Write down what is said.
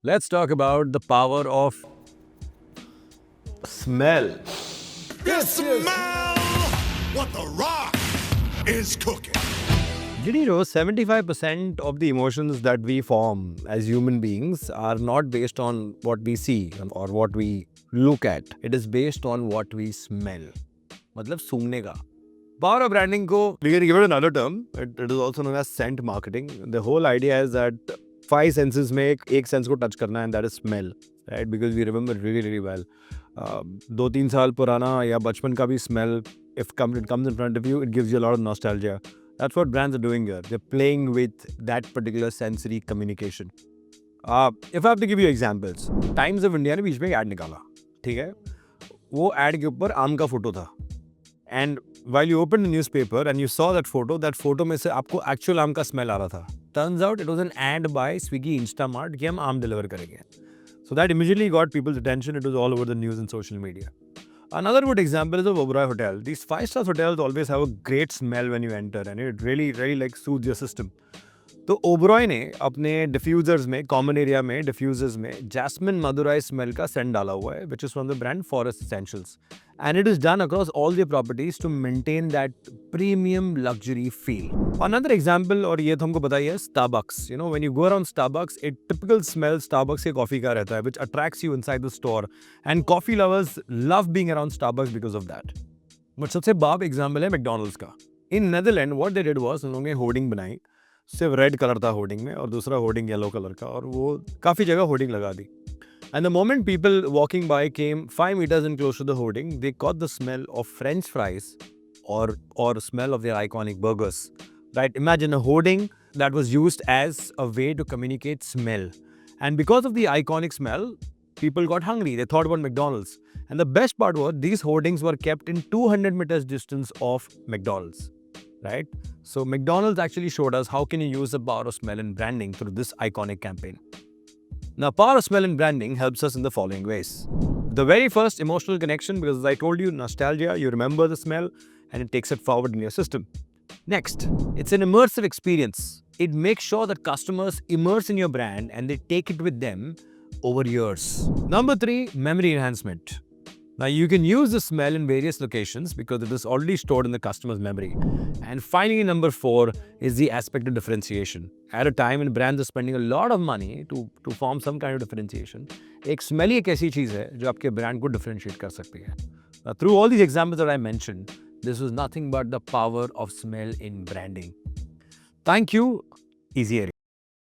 Let's talk about the power of smell. Smell what the rock is cooking. Did you know 75% of the emotions that we form as human beings are not based on what we see or what we look at. It is based on what we smell. मतलब सूंघने का. Power of branding को, we can give it another term. It is also known as scent marketing. The whole idea is that 5 senses में एक sense को touch करना, and that is smell, right? Because we remember really well. 2-3 साल पुराना या बचपन का भी smell, if it comes in front of you, it gives you a lot of nostalgia. That's what brands are doing here. They're playing with that particular sensory communication. If I have to give you examples, Times of India ने बीच में एक ad निकाला, ठीक है? वो ad के ऊपर आम का फोटो था. And while you opened the newspaper and you saw that photo में से आपको actual आम का smell आ रहा था. Turns out it was an ad by Swiggy Instamart कि हम आम deliver करेंगे. So that immediately got people's attention. It was all over the news and social media. Another good example is the Oberoi Hotel. These 5-star hotels always have a great smell when you enter, and it really like soothes your system. तो ओबरॉय ने अपने diffusers में, common area में diffusers में jasmine Madurai smell का scent डाला हुआ है, which is from the brand Forest Essentials, and it is done across all the properties to maintain that premium luxury feel. Another example, और ये तो हमको पता ही है, Starbucks. You know, when you go around Starbucks, एक typical smell Starbucks के coffee का रहता है, which attracts you inside the store, and coffee lovers love being around Starbucks because of that. But सबसे बाप एग्जाम्पल है मैकडोनल्ड्स का. In Netherland what they did was, उन्होंने होर्डिंग बनाई, सिर्फ रेड कलर था होर्डिंग में और दूसरा होर्डिंग येलो कलर का, और वो काफ़ी जगह होर्डिंग लगा दी. And the moment people walking by came 5 meters in close to the hoarding, they caught the smell of French fries or smell of their iconic burgers. Right? Imagine a hoarding that was used as a way to communicate smell. And because of the iconic smell, people got hungry. They thought about McDonald's. And the best part was these hoardings were kept in 200 meters distance of McDonald's. Right? So McDonald's actually showed us how can you use the power of smell in branding through this iconic campaign. Now, power of smell in branding helps us in the following ways. The very first, emotional connection, because as I told you, nostalgia, you remember the smell and it takes it forward in your system. Next, it's an immersive experience. It makes sure that customers immerse in your brand and they take it with them over years. Number 3, memory enhancement. Now, you can use the smell in various locations because it is already stored in the customer's memory. And finally, number 4 is the aspect of differentiation. At a time when brands are spending a lot of money to form some kind of differentiation, एक smell ही एक ऐसी चीज़ है जो आपके brand को differentiate कर सकती है. Now, through all these examples that I mentioned, this was nothing but the power of smell in branding. Thank you. Easy area.